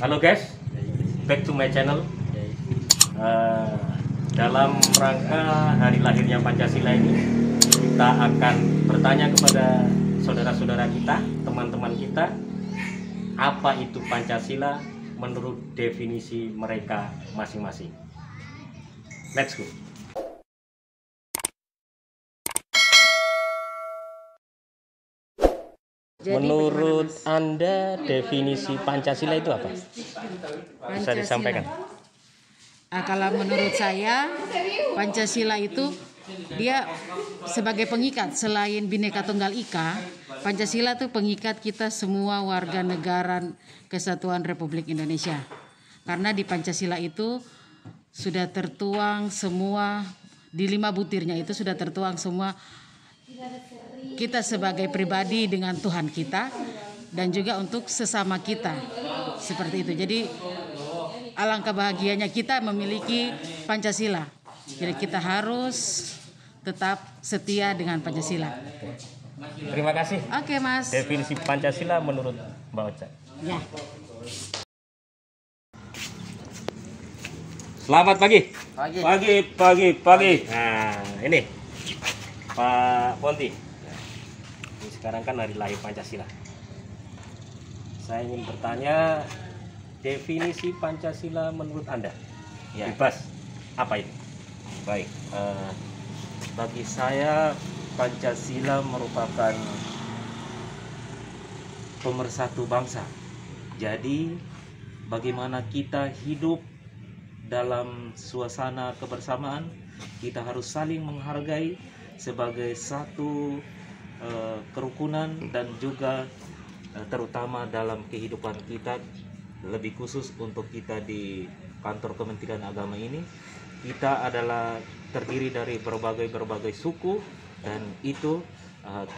Halo guys, back to my channel. Dalam rangka hari lahirnya Pancasila ini, kita akan bertanya kepada saudara-saudara kita, teman-teman kita, apa itu Pancasila menurut definisi mereka masing-masing. Let's go. Jadi Menurut Anda definisi Pancasila itu apa? Bisa disampaikan. Kalau menurut saya Pancasila itu dia sebagai pengikat, selain Bhinneka Tunggal Ika, Pancasila itu pengikat kita semua warga negara Kesatuan Republik Indonesia. Karena di Pancasila itu sudah tertuang semua, di 5 butirnya itu sudah tertuang semua kita sebagai pribadi dengan Tuhan kita dan juga untuk sesama kita, seperti itu. Jadi alangkah bahagianya kita memiliki Pancasila. Jadi kita harus tetap setia dengan Pancasila. Terima kasih. Oke, Mas. Definisi Pancasila menurut Mbak Ocha. Ya. Selamat pagi. Pagi. Nah, ini Pak Ponti. Ini sekarang kan hari lahir Pancasila. Saya ingin bertanya, definisi Pancasila menurut Anda? Ya. Bebas. Apa itu? Baik, bagi saya Pancasila merupakan pemersatu bangsa. Jadi bagaimana kita hidup dalam suasana kebersamaan, kita harus saling menghargai sebagai satu kerukunan, dan juga terutama dalam kehidupan kita, lebih khusus untuk kita di kantor Kementerian Agama ini, kita adalah terdiri dari berbagai suku, dan itu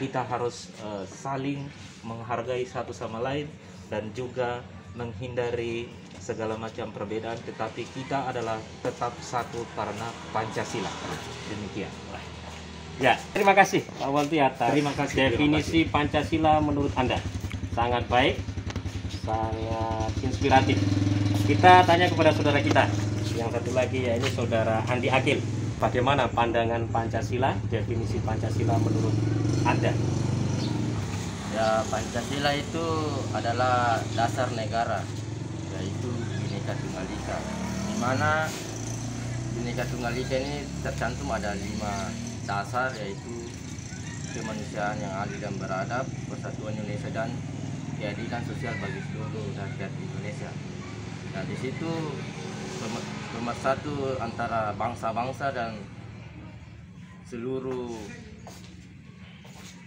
kita harus saling menghargai satu sama lain dan juga menghindari segala macam perbedaan, tetapi kita adalah tetap satu karena Pancasila. Demikian. Ya, terima kasih Pak Ponti atas Terima kasih. definisi Pancasila menurut Anda. Sangat baik, sangat inspiratif. Kita tanya kepada saudara kita yang satu lagi, yaitu saudara Andi Akil. Bagaimana pandangan Pancasila, definisi Pancasila menurut Anda? Ya, Pancasila itu adalah dasar negara, yaitu Bhinneka Tunggal Ika. Di mana Bhinneka Tunggal Ika ini tercantum ada 5 dasar, yaitu kemanusiaan yang adil dan beradab, persatuan Indonesia, dan keadilan sosial bagi seluruh rakyat Indonesia. Nah, di situ pemersatu antara bangsa-bangsa dan seluruh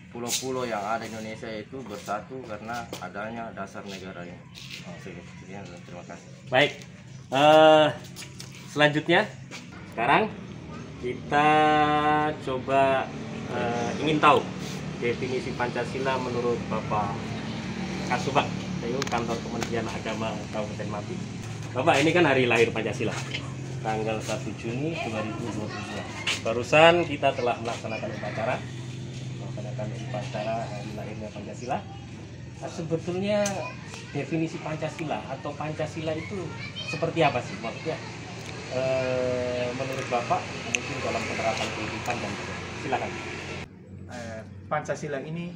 pulau-pulau yang ada di Indonesia itu bersatu karena adanya dasar negaranya. Sekian, terima kasih. Baik, selanjutnya sekarang kita coba ingin tahu definisi Pancasila menurut Bapak Kasubag, yaitu kantor Kementerian Agama Kabupaten Mapi. Bapak, ini kan hari lahir Pancasila, tanggal 1 Juni 2022. Barusan kita telah melaksanakan upacara hari lahirnya Pancasila. Nah, sebetulnya definisi Pancasila atau Pancasila itu seperti apa sih? Maksudnya menurut Bapak mungkin dalam penerapan kehidupan, dan silakan. Pancasila ini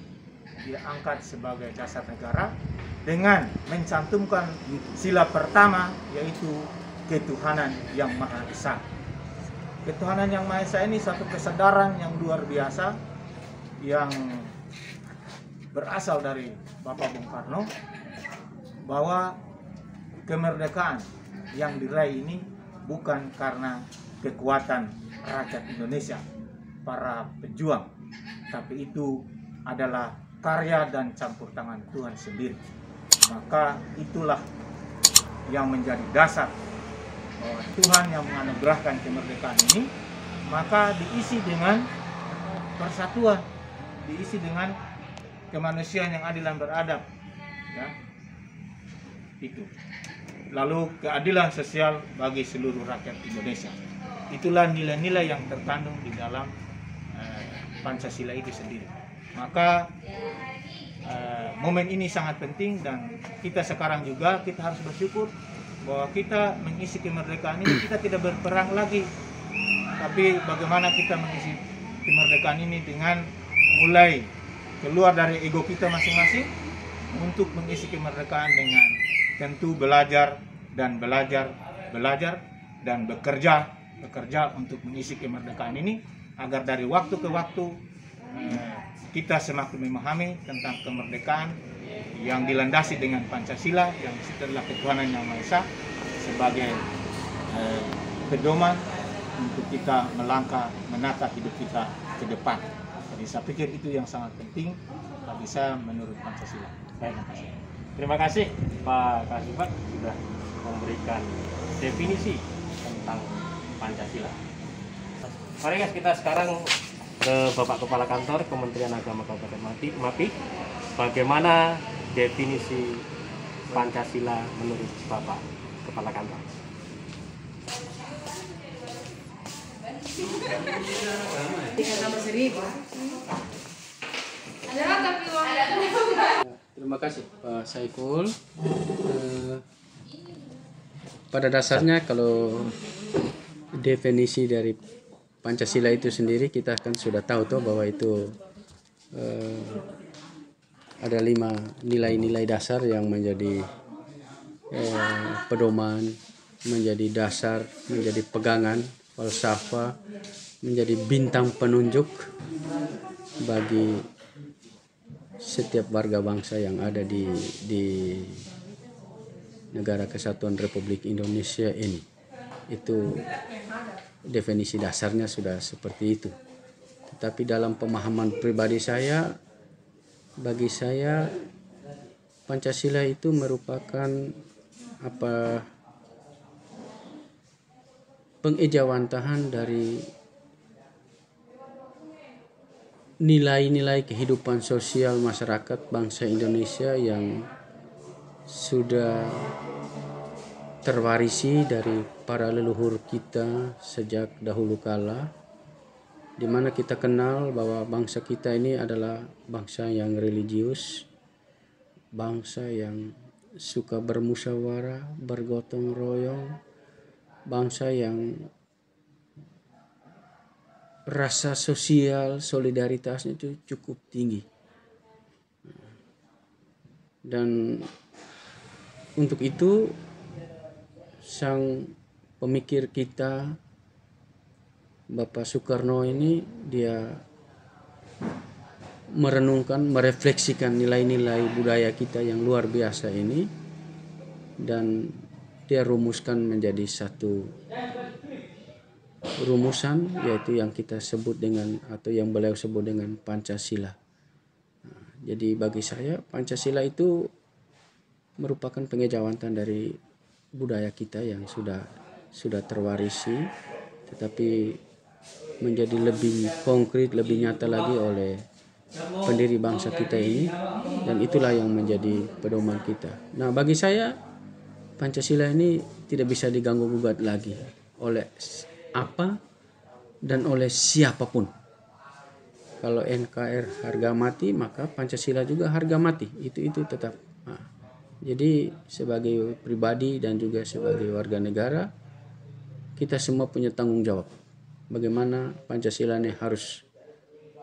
diangkat sebagai dasar negara dengan mencantumkan sila pertama, yaitu ketuhanan yang Maha Esa. Ketuhanan yang Maha Esa ini satu kesadaran yang luar biasa yang berasal dari Bapak Bung Karno, bahwa kemerdekaan yang diraih ini bukan karena kekuatan rakyat Indonesia, para pejuang, tapi itu adalah karya dan campur tangan Tuhan sendiri. Maka itulah yang menjadi dasar bahwa Tuhan yang menganugerahkan kemerdekaan ini, maka diisi dengan persatuan, diisi dengan kemanusiaan yang adil dan beradab, ya. Itu. Lalu keadilan sosial bagi seluruh rakyat Indonesia. Itulah nilai-nilai yang terkandung di dalam Pancasila itu sendiri. Maka momen ini sangat penting, dan kita sekarang juga kita harus bersyukur bahwa kita mengisi kemerdekaan ini, kita tidak berperang lagi, tapi bagaimana kita mengisi kemerdekaan ini dengan mulai keluar dari ego kita masing-masing untuk mengisi kemerdekaan dengan tentu belajar dan bekerja untuk mengisi kemerdekaan ini, agar dari waktu ke waktu kita semakin memahami tentang kemerdekaan yang dilandasi dengan Pancasila yang setelah ketuhanan Yang Maha Esa sebagai pedoman untuk kita melangkah menata hidup kita ke depan. Jadi saya pikir itu yang sangat penting bagi saya menurut Pancasila. Baik. Terima kasih Pak Kasubag sudah memberikan definisi tentang Pancasila. Mari guys, kita sekarang ke Bapak Kepala Kantor Kementerian Agama Kabupaten Mapi. Bagaimana definisi Pancasila menurut Bapak Kepala Kantor? Terima kasih Pak Saiful. Pada dasarnya kalau definisi dari Pancasila itu sendiri kita kan sudah tahu tuh bahwa itu ada 5 nilai-nilai dasar yang menjadi pedoman, menjadi dasar, menjadi pegangan, falsafah, menjadi bintang penunjuk bagi setiap warga bangsa yang ada di Negara Kesatuan Republik Indonesia ini. Itu definisi dasarnya sudah seperti itu. Tetapi dalam pemahaman pribadi saya, bagi saya Pancasila itu merupakan pengejawantahan dari nilai-nilai kehidupan sosial masyarakat bangsa Indonesia yang sudah terwarisi dari para leluhur kita sejak dahulu kala, di mana kita kenal bahwa bangsa kita ini adalah bangsa yang religius, bangsa yang suka bermusyawarah, bergotong royong, bangsa yang rasa sosial solidaritasnya itu cukup tinggi. Dan untuk itu sang pemikir kita Bapak Soekarno ini dia merenungkan, merefleksikan nilai-nilai budaya kita yang luar biasa ini, dan dia rumuskan menjadi satu rumusan, yaitu yang kita sebut dengan, atau yang beliau sebut dengan Pancasila. Jadi bagi saya Pancasila itu merupakan pengejawantahan dari budaya kita yang sudah terwarisi, tetapi menjadi lebih konkret, lebih nyata lagi oleh pendiri bangsa kita ini, dan itulah yang menjadi pedoman kita. Nah, bagi saya Pancasila ini tidak bisa diganggu gugat lagi oleh apa dan oleh siapapun. Kalau NKRI harga mati, maka Pancasila juga harga mati. Itu tetap. Nah, jadi sebagai pribadi dan juga sebagai warga negara, kita semua punya tanggung jawab. Bagaimana Pancasila ini harus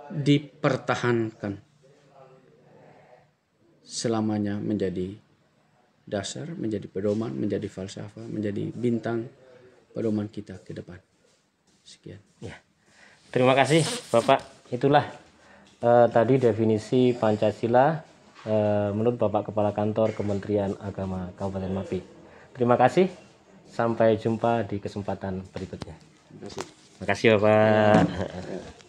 dipertahankan selamanya, menjadi dasar, menjadi pedoman, menjadi falsafah, menjadi bintang pedoman kita ke depan. Sekian. Ya. Terima kasih Bapak. Itulah tadi definisi Pancasila menurut Bapak Kepala Kantor Kementerian Agama Kabupaten Mapi. Terima kasih. Sampai jumpa di kesempatan berikutnya. Terima kasih Bapak.